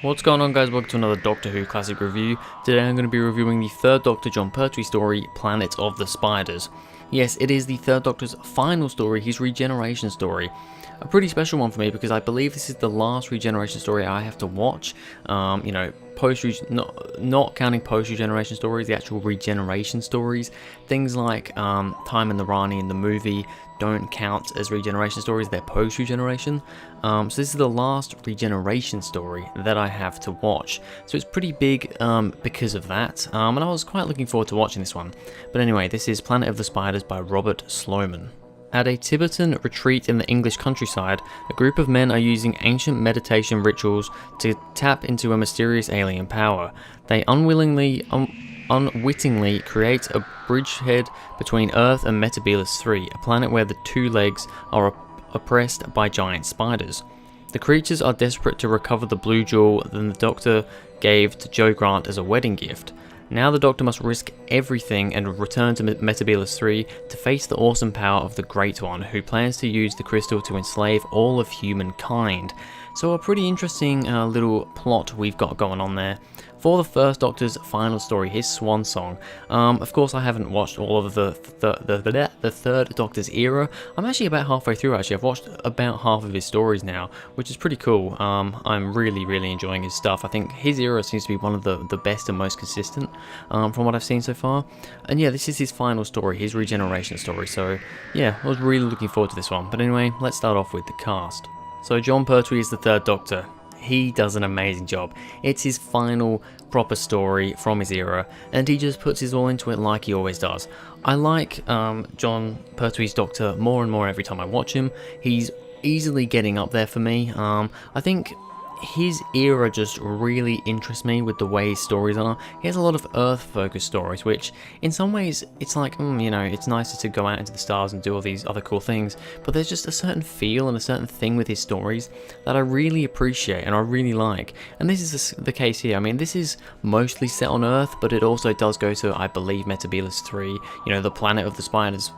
What's going on, guys? Welcome to another Doctor Who Classic review. Today I'm going to be reviewing the third Doctor Jon Pertwee story, Planet of the Spiders. Yes, it is the third Doctor's final story, his regeneration story. A pretty special one for me because I believe this is the last regeneration story I have to watch. Not counting post-regeneration stories, the actual regeneration stories. Things like Time and the Rani in the movie don't count as regeneration stories, they're post-regeneration. So this is the last regeneration story that I have to watch. So it's pretty big because of that, and I was quite looking forward to watching this one. But anyway, this is Planet of the Spiders by Robert Sloman. At a Tibetan retreat in the English countryside, a group of men are using ancient meditation rituals to tap into a mysterious alien power. They unwittingly create a bridgehead between Earth and Metebelis 3, a planet where the two legs are oppressed by giant spiders. The creatures are desperate to recover the blue jewel that the Doctor gave to Jo Grant as a wedding gift. Now the Doctor must risk everything and return to Metebelis 3 to face the awesome power of the Great One, who plans to use the crystal to enslave all of humankind. So a pretty interesting little plot we've got going on there. For the first Doctor's final story, his swan song. Of course, I haven't watched all of the third Doctor's era. I'm actually about halfway through. Actually, I've watched about half of his stories now, which is pretty cool. I'm really enjoying his stuff. I think his era seems to be one of the best and most consistent from what I've seen so far. And yeah, this is his final story, his regeneration story. So yeah, I was really looking forward to this one. But anyway, let's start off with the cast. So Jon Pertwee is the third Doctor. He does an amazing job. It's his final proper story from his era, and he just puts his all into it like he always does. I like Jon Pertwee's Doctor more and more every time I watch him. He's easily getting up there for me. I think his era just really interests me with the way his stories are. He has a lot of Earth-focused stories, which in some ways it's like, it's nicer to go out into the stars and do all these other cool things, but there's just a certain feel and a certain thing with his stories that I really appreciate and I really like. And this is the case here. I mean, this is mostly set on Earth, but it also does go to, I believe, Metebelis 3, the planet of the spiders,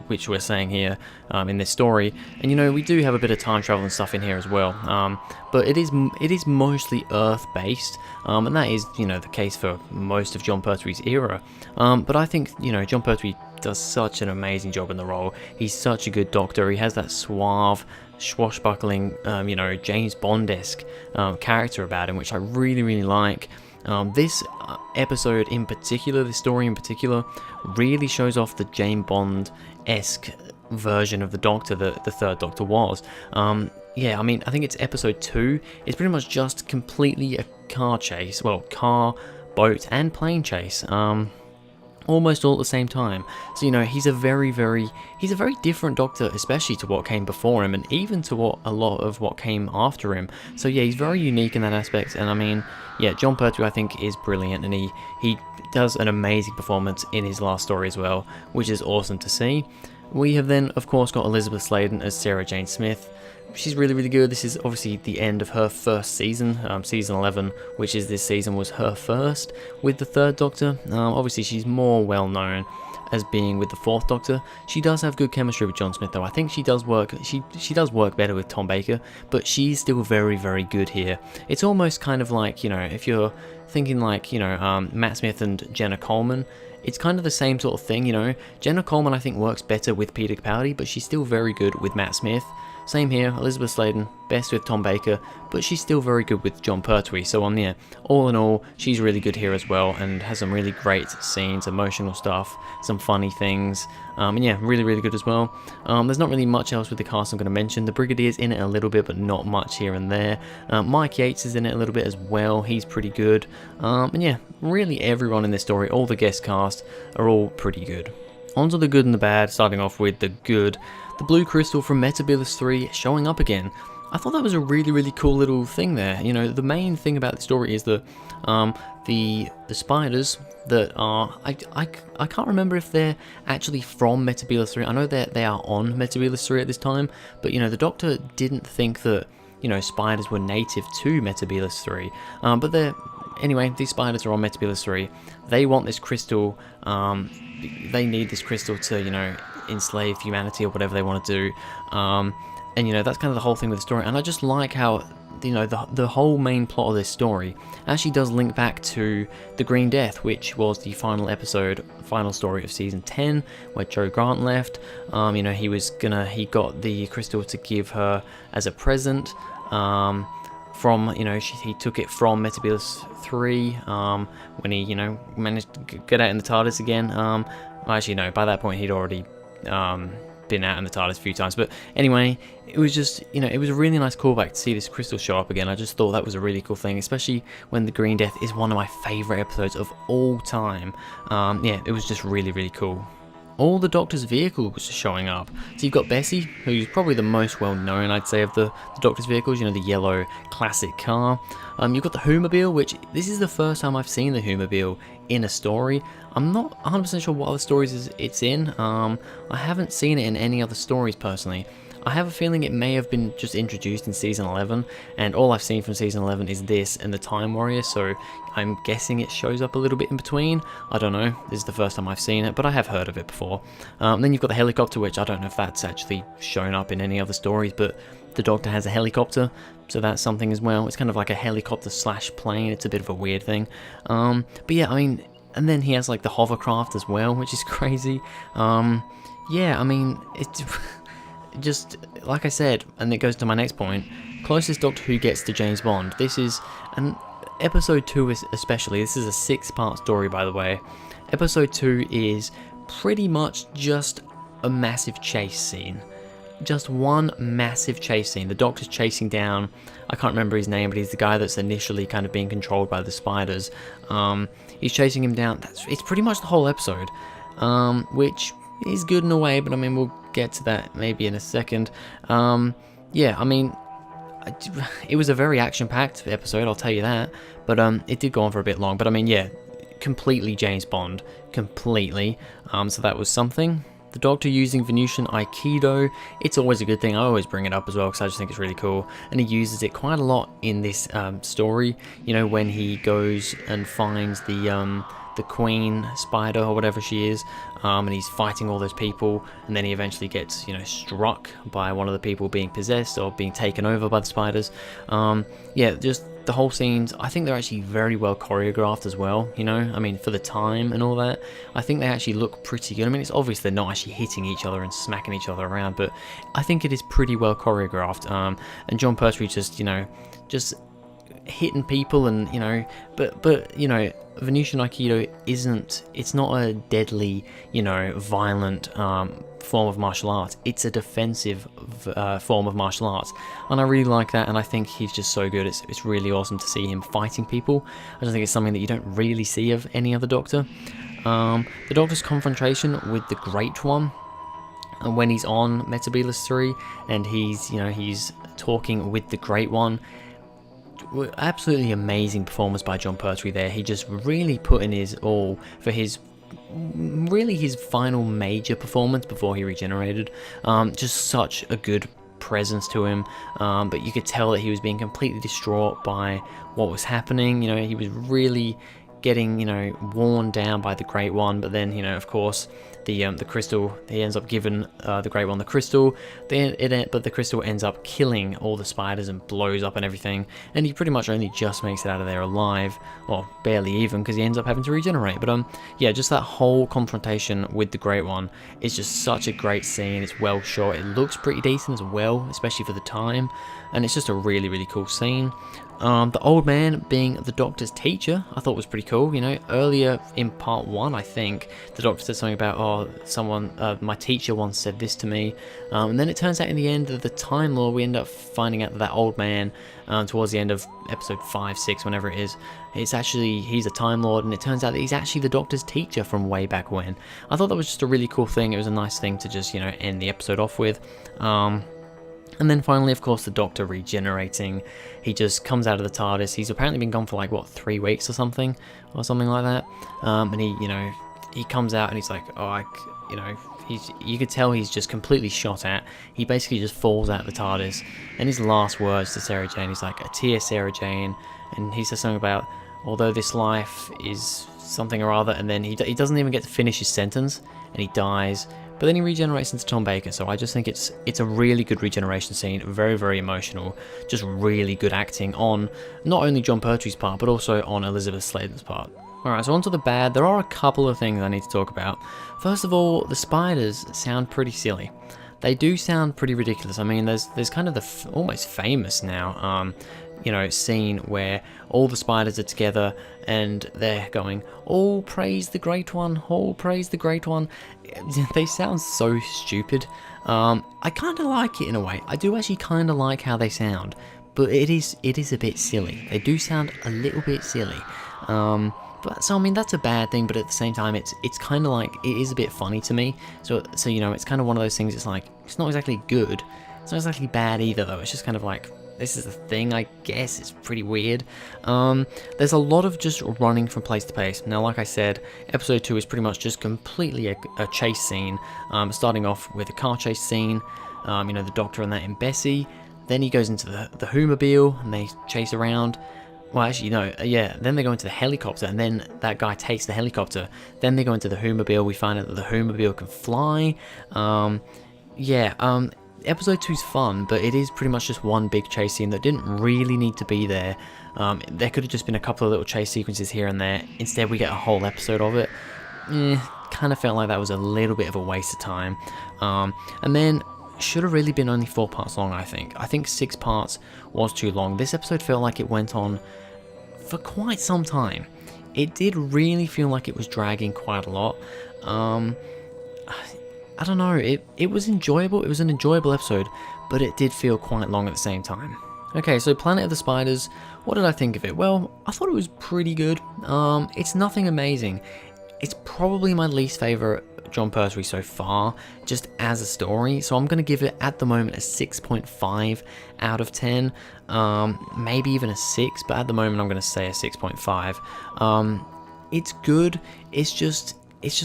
which we're saying here in this story. And we do have a bit of time travel and stuff in here as well, but it is mostly Earth based, and that is the case for most of Jon Pertwee's era. But I think Jon Pertwee does such an amazing job in the role. He's such a good Doctor. He has that suave, swashbuckling, James Bond-esque character about him, which I really like. This episode in particular, this story in particular, really shows off the James Bond-esque version of the Doctor that the third Doctor was. Yeah, I mean, I think it's episode 2. It's pretty much just completely a car chase. Well, car, boat, and plane chase. Almost all at the same time. So he's a very different Doctor, especially to what came before him, and even to a lot of what came after him. So yeah, he's very unique in that aspect. And I mean, yeah, Jon Pertwee I think is brilliant, and he does an amazing performance in his last story as well, which is awesome to see. We have then, of course, got Elizabeth Sladen as Sarah Jane Smith. She's really good. This is obviously the end of her first season, season 11, which is this season, was her first with the third Doctor. Obviously, she's more well known as being with the fourth Doctor. She does have good chemistry with John Smith, though. I think she does work. She does work better with Tom Baker, but she's still very good here. It's almost kind of like if you're thinking like Matt Smith and Jenna Coleman. It's kind of the same sort of thing, Jenna Coleman I think works better with Peter Capaldi, but she's still very good with Matt Smith. Same here, Elizabeth Sladen, best with Tom Baker, but she's still very good with Jon Pertwee. So yeah, all in all, she's really good here as well, and has some really great scenes, emotional stuff, some funny things, and yeah, really good as well. There's not really much else with the cast I'm going to mention. The Brigadier's in it a little bit, but not much here and there. Mike Yates is in it a little bit as well, he's pretty good. And yeah, really everyone in this story, all the guest cast, are all pretty good. On to the good and the bad, starting off with the good. The blue crystal from Metebelis 3 showing up again. I thought that was a really cool little thing there. The main thing about the story is that the spiders that are, I can't remember if they're actually from Metebelis 3. I know that they are on Metebelis 3 at this time, but the Doctor didn't think that spiders were native to Metebelis 3. But anyway, these spiders are on Metebelis 3. They want this crystal. They need this crystal to enslave humanity or whatever they want to do. And that's kind of the whole thing with the story. And I just like how the whole main plot of this story actually does link back to the Green Death, which was the final story of season 10, where Joe Grant left. He got the crystal to give her as a present. He took it from Metebelis 3 when he managed to get out in the TARDIS again. Actually no, by that point he'd already been out in the TARDIS a few times, but anyway, it was just, it was a really nice callback to see this crystal show up again. I just thought that was a really cool thing, especially when the Green Death is one of my favourite episodes of all time. It was just really, really cool. All the Doctor's vehicles are showing up. So you've got Bessie, who's probably the most well-known, I'd say, of the Doctor's vehicles, the yellow classic car. You've got the Whomobile, which this is the first time I've seen the Whomobile in a story. I'm not 100% sure what other stories it's in. I haven't seen it in any other stories, personally. I have a feeling it may have been just introduced in Season 11, and all I've seen from Season 11 is this and the Time Warrior, so I'm guessing it shows up a little bit in between. I don't know, this is the first time I've seen it, but I have heard of it before. Then you've got the helicopter, which I don't know if that's actually shown up in any other stories, but the Doctor has a helicopter, so that's something as well. It's kind of like a helicopter / plane, it's a bit of a weird thing. And then he has like the hovercraft as well, which is crazy. It's... Just like I said, and it goes to my next point, closest Doctor Who gets to James Bond. This is an episode 2 especially. This is a 6-part story, by the way. Episode 2 is pretty much just a massive chase scene. Just one massive chase scene. The Doctor's chasing down, I can't remember his name, but he's the guy that's initially kind of being controlled by the spiders. He's chasing him down. It's pretty much the whole episode, which is good in a way, but we'll get to that maybe in a second. It was a very action-packed episode, I'll tell you that, but it did go on for a bit long, but completely James Bond, completely, so that was something. The Doctor using Venusian Aikido, it's always a good thing. I always bring it up as well because I just think it's really cool, and he uses it quite a lot in this story, when he goes and finds the Queen Spider or whatever she is, and he's fighting all those people, and then he eventually gets struck by one of the people being possessed or being taken over by the spiders. Just the whole scenes, I think they're actually very well choreographed as well, for the time and all that. I think they actually look pretty good. It's obvious they're not actually hitting each other and smacking each other around, but I think it is pretty well choreographed. And Jon Pertwee just hitting people, and Venusian Aikido it's not a deadly, violent form of martial arts. It's a defensive form of martial arts, and I really like that, and I think he's just so good. It's really awesome to see him fighting people. I just think it's something that you don't really see of any other Doctor. The Doctor's confrontation with the Great One, and when he's on Metebelis 3, and he's talking with the Great One, absolutely amazing performance by Jon Pertwee there. He just really put in his all for his final major performance before he regenerated. Just such a good presence to him, but you could tell that he was being completely distraught by what was happening. He was really getting worn down by the Great One, but then of course the crystal, he ends up giving the Great One the crystal, but the crystal ends up killing all the spiders and blows up and everything, and he pretty much only just makes it out of there alive, or barely even, because he ends up having to regenerate. But just that whole confrontation with the Great One is just such a great scene. It's well shot, it looks pretty decent as well, especially for the time, and it's just a really, really cool scene. The old man being the Doctor's teacher, I thought was pretty cool. Earlier in part 1, I think, the Doctor said something about, my teacher once said this to me, and then it turns out in the end of the Time Lord, we end up finding out that old man, towards the end of episode 5, 6, whenever it is, he's a Time Lord, and it turns out that he's actually the Doctor's teacher from way back when. I thought that was just a really cool thing. It was a nice thing to just, end the episode off with. And then finally, of course, the Doctor regenerating. He just comes out of the TARDIS. He's apparently been gone for 3 weeks or something like that. And he comes out and he's like, you could tell he's just completely shot at. He basically just falls out of the TARDIS. And his last words to Sarah Jane, he's like, "A tear, Sarah Jane." And he says something about, although this life is something or other. And then he doesn't even get to finish his sentence, and he dies. but then he regenerates into Tom Baker, so I just think it's a really good regeneration scene, very, very emotional, just really good acting on not only Jon Pertwee's part, but also on Elizabeth Sladen's part. Alright, so on to the bad. There are a couple of things I need to talk about. First of all, the spiders sound pretty silly. They do sound pretty ridiculous. I mean, there's kind of the almost famous now, you know, scene where all the spiders are together and they're going, "All praise the Great One, all praise the Great One." They sound so stupid. I kind of like it in a way. I do actually kind of like how they sound, but it is a bit silly. They do sound a little bit silly. But so I mean that's a bad thing, but at the same time it's kind of like it is a bit funny to me. So you know, it's kind of one of those things. It's like it's not exactly good. It's not exactly bad either though. It's just kind of like this is the thing, I guess. It's pretty weird. There's a lot of just running from place to place. Now, like I said, episode 2 is pretty much just completely a chase scene. Starting off with a car chase scene. You know, the Doctor and that in Bessie. Then he goes into the Whomobile and they chase around. Well, actually, no, yeah, then they go into the helicopter, and then that guy takes the helicopter. Then they go into the Whomobile, we find out that the Whomobile can fly. Episode 2's fun, but it is pretty much just one big chase scene that didn't really need to be there. There could have just been a couple of little chase sequences here and there. Instead, we get a whole episode of it. Kind of felt like that was a little bit of a waste of time. And then should have really been only 4 parts long, I think. I think 6 parts was too long. This episode felt like it went on for quite some time. It did really feel like it was dragging quite a lot. I don't know, it was enjoyable. It was an enjoyable episode, but it did feel quite long at the same time. Okay, so Planet of the Spiders, what did I think of it? Well, I thought it was pretty good. It's nothing amazing. It's probably my least favourite Jon Pertwee so far, just as a story, so I'm going to give it at the moment a 6.5 out of 10, maybe even a 6, but at the moment I'm going to say a 6.5. It's good, it's just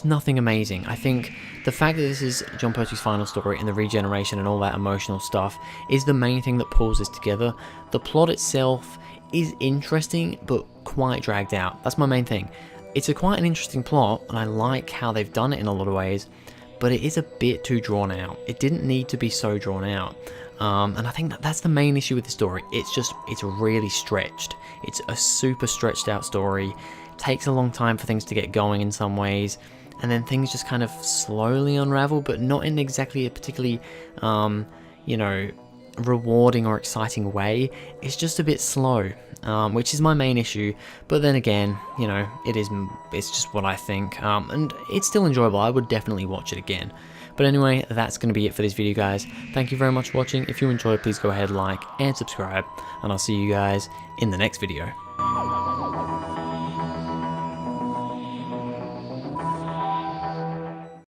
nothing amazing. I think the fact that this is Jon Pertwee's final story and the regeneration and all that emotional stuff is the main thing that pulls this together. The plot itself is interesting, but quite dragged out. That's my main thing. It's quite an interesting plot, and I like how they've done it in a lot of ways, but it is a bit too drawn out. It didn't need to be so drawn out. And I think that's the main issue with the story. It's really stretched. It's a super stretched out story. Takes a long time for things to get going in some ways, and then things just kind of slowly unravel, but not in exactly a particularly, you know, rewarding or exciting way. It's just a bit slow, which is my main issue. But then again, you know, it's just what I think, and it's still enjoyable. I would definitely watch it again. But anyway, that's going to be it for this video, guys. Thank you very much for watching. If you enjoyed, please go ahead, like and subscribe, and I'll see you guys in the next video.